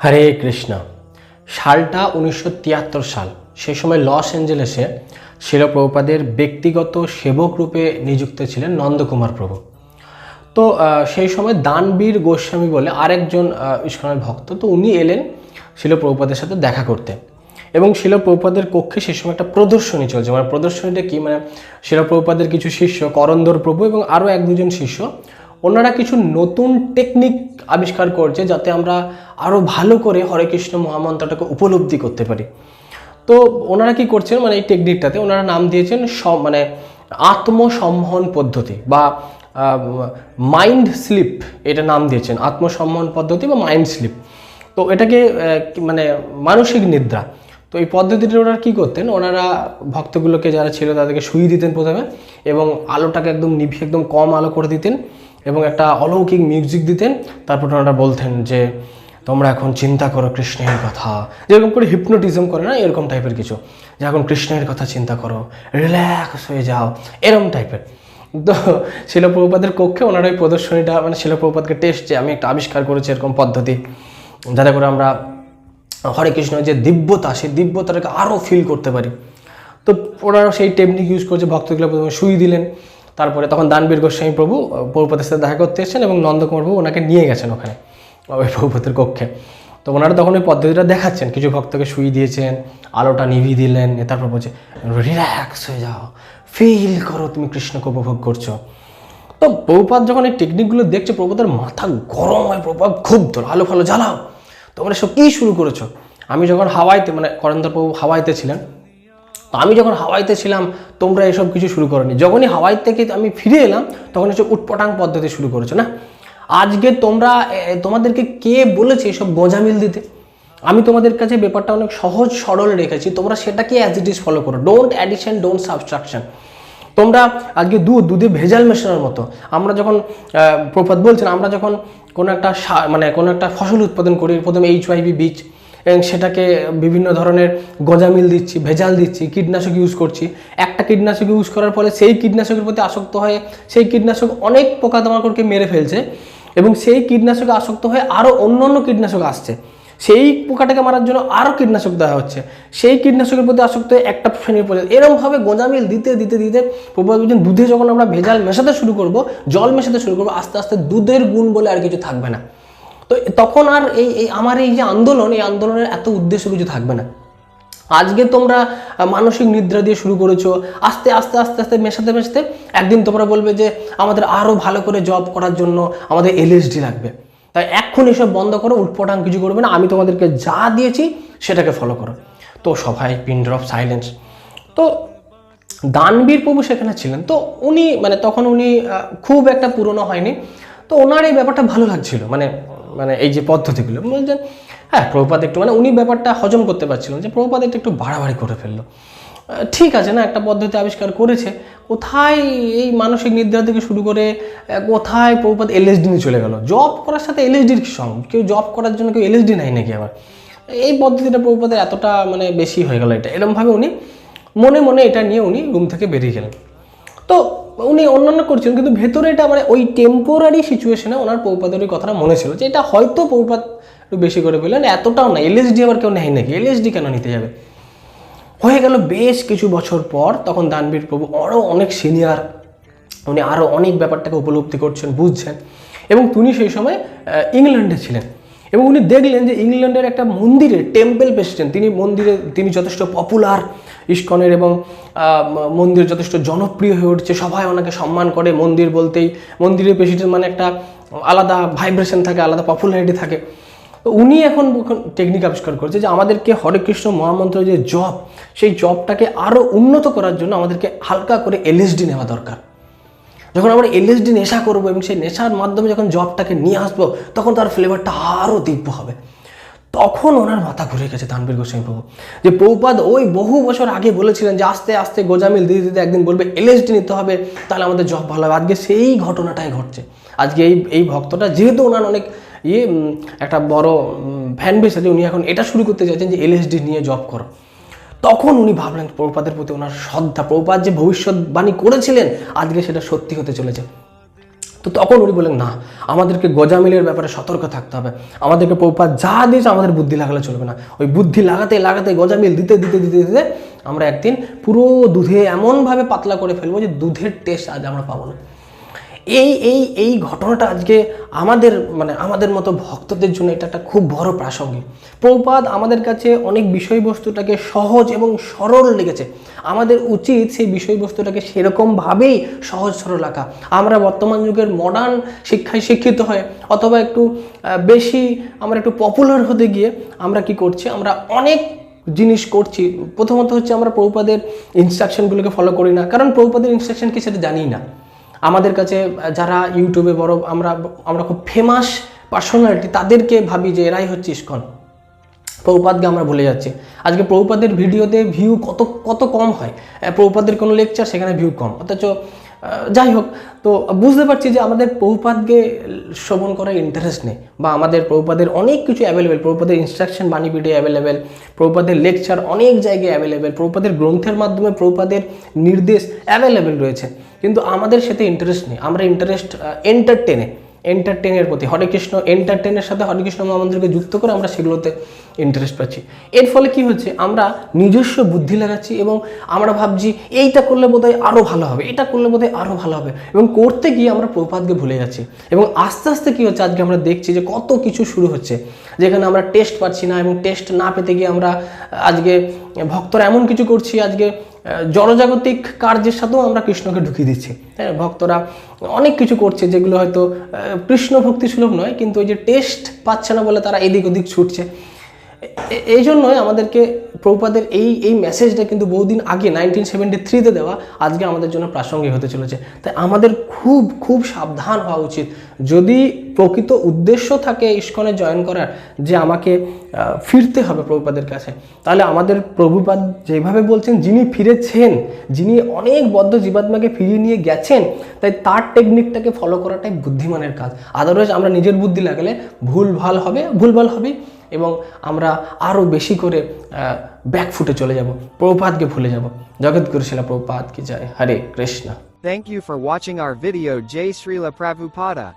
হরে কৃষ্ণ। সালটা 1973 সাল। সেই সময় লস অ্যাঞ্জেলেসে শিল প্রভুপাদের ব্যক্তিগত সেবক রূপে নিযুক্ত ছিলেন নন্দকুমার প্রভু। তো সেই সময় দানবীর গোস্বামী বলে আরেকজন ইসকনের ভক্ত, তো উনি এলেন শিল প্রভুপাদের সাথে দেখা করতে। এবং শিল প্রভুপাদের কক্ষে সেই সময় একটা প্রদর্শনী চলছে। মানে প্রদর্শনীটা কি, মানে শিল প্রভুপাদের কিছু শিষ্য করন্দর প্রভু এবং আরও এক দুজন শিষ্য, ওনারা কিছু নতুন টেকনিক আবিষ্কার করছে যাতে আমরা আরও ভালো করে হরে কৃষ্ণ মহামন্ত্রটাকে উপলব্ধি করতে পারি। তো ওনারা কি করছেন, মানে এই টেকনিকটাতে ওনারা নাম দিয়েছেন মানে আত্মসম্মোহন পদ্ধতি বা মাইন্ড স্লিপ, এটা নাম দিয়েছেন আত্মসম্মোহন পদ্ধতি বা মাইন্ড স্লিপ। তো এটাকে মানে মানসিক নিদ্রা। তো এই পদ্ধতিটা ওনারা কী করতেন, ওনারা ভক্তগুলোকে যারা ছিল তাদেরকে শুইয়ে দিতেন প্রথমে, এবং আলোটাকে একদম নিভিয়ে একদম কম আলো করে দিতেন এবং একটা অলৌকিক মিউজিক দিতেন। তারপর ওনারা বলতেন যে তোমরা এখন চিন্তা করো কৃষ্ণের কথা, যেরকম করে হিপনোটিজম করে না, এরকম টাইপের কিছু, যে এখন কৃষ্ণের কথা চিন্তা করো, রিল্যাক্স হয়ে যাও, এরকম টাইপের। তো শিল প্রভুপাদের কক্ষে ওনারা ওই প্রদর্শনীটা, মানে শিল প্রভুপাদকে টেস্ট, যে আমি একটা আবিষ্কার করেছি এরকম পদ্ধতি, যাতে করে আমরা হরে কৃষ্ণ যে দিব্যতা, সেই দিব্যতাটাকে আরও ফিল করতে পারি। তো ওনারা সেই টেকনিক ইউজ করছে, ভক্তগুলো প্রথমে শুই দিলেন। তারপরে তখন দানবীর গোস্বামী প্রভু প্রভুপাদের সাথে দেখা করতে এসেছেন এবং নন্দকুমার প্রভু ওনাকে নিয়ে গেছেন ওখানে ওই প্রভুপাদের কক্ষে। তো ওনারা তখন ওই পদ্ধতিটা দেখাচ্ছেন, কিছু ভক্তকে শুই দিয়েছেন, আলোটা নিভিয়ে দিলেন, তারপর বলছে রিল্যাক্স হয়ে যাও, ফিল করো তুমি কৃষ্ণকে উপভোগ করছো। তো প্রভুপাদ যখন এই টেকনিকগুলো দেখছে, প্রভুপাদের মাথা গরম হয়, প্রভুপাদ ক্ষুব্ধ, আলো ফালো জ্বালাও, তোমরা সব কী শুরু করেছো? আমি যখন হাওয়াইতে, মানে করন্দর প্রভু হাওয়াইতে ছিলেন, তো আমি যখন হাওয়াইতে ছিলাম তোমরা এসব কিছু শুরু করোনি। যখনই হাওয়াই থেকে আমি ফিরে এলাম তখন এসব উটপটাং পদ্ধতি শুরু করেছো না। আজকে তোমাদেরকে কে বলেছে এসব গোঁজামিল দিতে? আমি তোমাদের কাছে ব্যাপারটা অনেক সহজ সরল রেখেছি, তোমরা সেটাকে অ্যাজ ইট ইজ ফলো করো। Don't addition, don't subtraction. তোমরা আজকে দুধে ভেজাল মেশানোর মতো। আমরা যখন প্রপাত বলছেন, আমরা যখন কোনো একটা ফসল উৎপাদন করি, প্রথমে HIV বীজ, এবং সেটাকে বিভিন্ন ধরনের গজামিল দিচ্ছি, ভেজাল দিচ্ছি, কীটনাশক ইউজ করছি। একটা কীটনাশক ইউজ করার ফলে সেই কীটনাশকের প্রতি আসক্ত হয়ে সেই কীটনাশক অনেক পোকামাকড়কে মেরে ফেলছে, এবং সেই কীটনাশকে আসক্ত হয়ে আরও অন্য কীটনাশক আসছে, সেই পোকাটাকে মারার জন্য আরও কীটনাশক দেওয়া হচ্ছে, সেই কীটনাশকের প্রতি আসক্ত হয়ে একটা শ্রেণীর প্রজাতি, এরকমভাবে গোঁজামিল দিতে দিতে দিতে প্রভুপাদ বলছেন দুধে যখন আমরা ভেজাল মেশাতে শুরু করব, জল মেশাতে শুরু করবো, আস্তে আস্তে দুধের গুণ বলে আর কিছু থাকবে না। তো তখন আর আমার এই যে আন্দোলন, এই আন্দোলনের এত উদ্দেশ্য কিছু থাকবে না। আজকে তোমরা মানসিক নিদ্রা দিয়ে শুরু করেছো, আস্তে আস্তে আস্তে আস্তে মেশাতে মেশাতে একদিন তোমরা বলবে যে আমাদের আরও ভালো করে জব করার জন্য আমাদের LSD লাগবে। তাই এখন এসব বন্ধ করো, উটপটাং কিছু করবে না, আমি তোমাদেরকে যা দিয়েছি সেটাকে ফলো করো। তো সবাই পিন ড্রপ সাইলেন্স। তো দানবীর প্রভু সেখানে ছিলেন। তো উনি তখন উনি খুব একটা পুরনো হয়নি, তো ওনার এই ব্যাপারটা ভালো লাগছিল, মানে এই যে পদ্ধতিগুলো বলছেন, হ্যাঁ প্রভুপাদ একটু উনি ব্যাপারটা হজম করতে পারছিলেন যে প্রভুপাদ একটু বাড়াবাড়ি করে ফেললো। ঠিক আছে না, একটা পদ্ধতি আবিষ্কার করেছে, কোথায় এই মানসিক নিদ্রা থেকে শুরু করে কোথায় প্রভুপাদ LSD নিয়ে চলে গেল। জব করার সাথে LSDর কি সঙ্গ? কেউ জব করার জন্য কেউ LSD নেয় নাকি? আবার এই পদ্ধতিটা প্রভুপাদের এতটা বেশি হয়ে গেল, এটা এরকমভাবে উনি মনে মনে এটা নিয়ে উনি রুম থেকে বেরিয়ে গেলেন। তো উনি অন্যান্য করছিলেন, কিন্তু ভেতরে এটা ওই টেম্পোরারি সিচুয়েশনে ওনার প্রভুপাদের ওই কথাটা মনে ছিল যে এটা হয়তো প্রভুপাদ একটু বেশি করে বললেন, এতটাও না। LSD আবার কেউ নেয় নাকি? LSD কেন নিতে যাবে? হয়ে গেল বেশ কিছু বছর পর, তখন দানবীর প্রভু আরও অনেক সিনিয়র, উনি আরও অনেক ব্যাপারটাকে উপলব্ধি করছেন, বুঝছেন, এবং তিনি সেই সময় ইংল্যান্ডে ছিলেন। এবং উনি দেখলেন যে ইংল্যান্ডের একটা মন্দিরে টেম্পল প্রেসিডেন্ট, তিনি যথেষ্ট পপুলার ইসকনের, এবং মন্দির যথেষ্ট জনপ্রিয় হয়ে উঠছে, সবাই ওনাকে সম্মান করে। মন্দির বলতেই মন্দিরের প্রেসিডেন্ট একটা আলাদা ভাইব্রেশন থাকে, আলাদা পপুলারিটি থাকে। তো উনি এখন টেকনিক আবিষ্কার করছে যে আমাদেরকে হরে কৃষ্ণ মহামন্ত্র যে জপ, সেই জপটাকে আরও উন্নত করার জন্য আমাদেরকে হালকা করে LSD নেওয়া দরকার। যখন আমরা LSD নেশা করবো এবং সেই নেশার মাধ্যমে যখন জবটাকে নিয়ে আসবো, তখন তার ফ্লেভারটা আরও দিব্য হবে। তখন ওনার মাথা ঘুরে গেছে দানবীর গোস্বামী প্রভু, যে প্রভুপাদ ওই বহু বছর আগে বলেছিলেন যে আস্তে আস্তে গোজামিল দিতে দিতে একদিন বলবে LSD নিতে হবে, তাহলে আমাদের জব ভালো হবে। আজকে সেই ঘটনাটাই ঘটছে। আজকে এই ভক্তটা, যেহেতু ওনার অনেক একটা বড় ফ্যান বেস আছে, উনি এখন এটা শুরু করতে চাইছেন যে LSD নিয়ে জব করো। তখন উনি ভাবলেন প্রভুপাদের প্রতি ওনার শ্রদ্ধা, প্রভুপাদ যে ভবিষ্যৎবাণী করেছিলেন আজকে সেটা সত্যি হতে চলেছে। তো তখন উনি বলেন না, আমাদেরকে গজামিলের ব্যাপারে সতর্ক থাকতে হবে, আমাদেরকে প্রভুপাদ যা দিয়েছে আমাদের বুদ্ধি লাগালে চলবে না। ওই বুদ্ধি লাগাতে লাগাতে গজামিল দিতে দিতে দিতে দিতে আমরা একদিন পুরো দুধে এমনভাবে পাতলা করে ফেলবো যে দুধের টেস্ট আজ আমরা পাবো না। এই ঘটনাটা আজকে আমাদের মতো ভক্তদের জন্য এটা একটা খুব বড় প্রাসঙ্গিক। প্রভুপাদ আমাদের কাছে অনেক বিষয়বস্তুটাকে সহজ এবং সরল লেগেছে, আমাদের উচিত সেই বিষয়বস্তুটাকে সেরকমভাবেই সহজ সরল রাখা। আমরা বর্তমান যুগের মডার্ন শিক্ষায় শিক্ষিত হয়ে অথবা একটু বেশি আমরা একটু পপুলার হতে গিয়ে আমরা কি করছি, আমরা অনেক জিনিস করছি। প্রথমত হচ্ছে আমরা প্রভুপাদের ইনস্ট্রাকশনগুলোকে ফলো করি না, কারণ প্রভুপাদের ইনস্ট্রাকশন কি সেটা জানি না। আমাদের কাছে যারা ইউটিউবে বড় আমরা খুব ফেমাস পার্সোনালিটি, তাদেরকে ভাবি যে এরাই হচ্ছে ইসকন। প্রভুপাদকে আমরা ভুলে যাচ্ছি। আজকে প্রভুপাদের ভিডিওতে ভিউ কত কম হয়, প্রভুপাদের কোনো লেকচার সেখানে ভিউ কম, অথচ যাই হোক। তো বুঝতে পারছি যে আমাদের প্রভুপাদকে শ্রবণ করার ইন্টারেস্ট নেই, বা আমাদের প্রভুপাদের অনেক কিছু অ্যাভেলেবেল, প্রভুপাদের ইনস্ট্রাকশন বাণী ভিডিও অ্যাভেলেবেল, প্রভুপাদের লেকচার অনেক জায়গায় অ্যাভেলেবেল, প্রভুপাদের গ্রন্থের মাধ্যমে প্রভুপাদের নির্দেশ অ্যাভেলেবেল রয়েছে, কিন্তু আমাদের সাথে ইন্টারেস্ট নেই। আমরা ইন্টারেস্ট এন্টারটেনের প্রতি, হরে কৃষ্ণ এন্টারটেনের সাথে হরে কৃষ্ণ মহামন্ত্রকে যুক্ত করে আমরা সেগুলোতে ইন্টারেস্ট পাচ্ছি। এর ফলে কি হচ্ছে, আমরা নিজস্ব বুদ্ধি লাগাচ্ছি এবং আমরা ভাবছি এইটা করলে বোধহয় আরও ভালো হবে, এটা করলে বোধহয় আরও ভালো হবে, এবং করতে গিয়ে আমরা প্রভুপাদকে ভুলে যাচ্ছি। এবং আস্তে আস্তে কী হচ্ছে, আজকে আমরা দেখছি যে কত কিছু শুরু হচ্ছে যেখানে আমরা টেস্ট পাচ্ছি না, এবং টেস্ট না পেতে গিয়ে আমরা আজকে ভক্তরা এমন কিছু করছি, আজকে জড়জাগতিক কার্যের সাথেও আমরা কৃষ্ণকে ঢুকিয়ে দিচ্ছি। হ্যাঁ, ভক্তরা অনেক কিছু করছে যেগুলো হয়তো কৃষ্ণ ভক্তি সুলভ নয়, কিন্তু ওই যে টেস্ট পাচ্ছে না বলে তারা এদিক ওদিক ছুটছে। এই জন্যই আমাদেরকে প্রভুপাদের এই মেসেজটা কিন্তু বহুদিন আগে 1973-তে দেওয়া আজকে আমাদের জন্য প্রাসঙ্গিক হতে চলেছে। তাই আমাদের খুব সাবধান হওয়া উচিত। যদি প্রকৃত উদ্দেশ্য থাকে ইসকনে জয়েন করার, যে আমাকে ফিরতে হবে প্রভুপাদের কাছে, তাহলে আমাদের প্রভুপাদ যেভাবে বলছেন, যিনি ফিরেছেন, যিনি অনেক বদ্ধ জীবাত্মাকে ফিরিয়ে নিয়ে গেছেন, তাই তার টেকনিকটাকে ফলো করাটাই বুদ্ধিমানের কাজ। আদারওয়াইজ আমরা নিজের বুদ্ধি লাগালে ভুলভাল হবে এবং আমরা আরও বেশি করে ব্যাকফুটে চলে যাব, প্রভুপাদকে ভুলে যাব। জগৎগুরু শিলা প্রভুপাদ কি জয়। হরে Krishna. Thank you for watching our video. Jai Srila Prabhupada.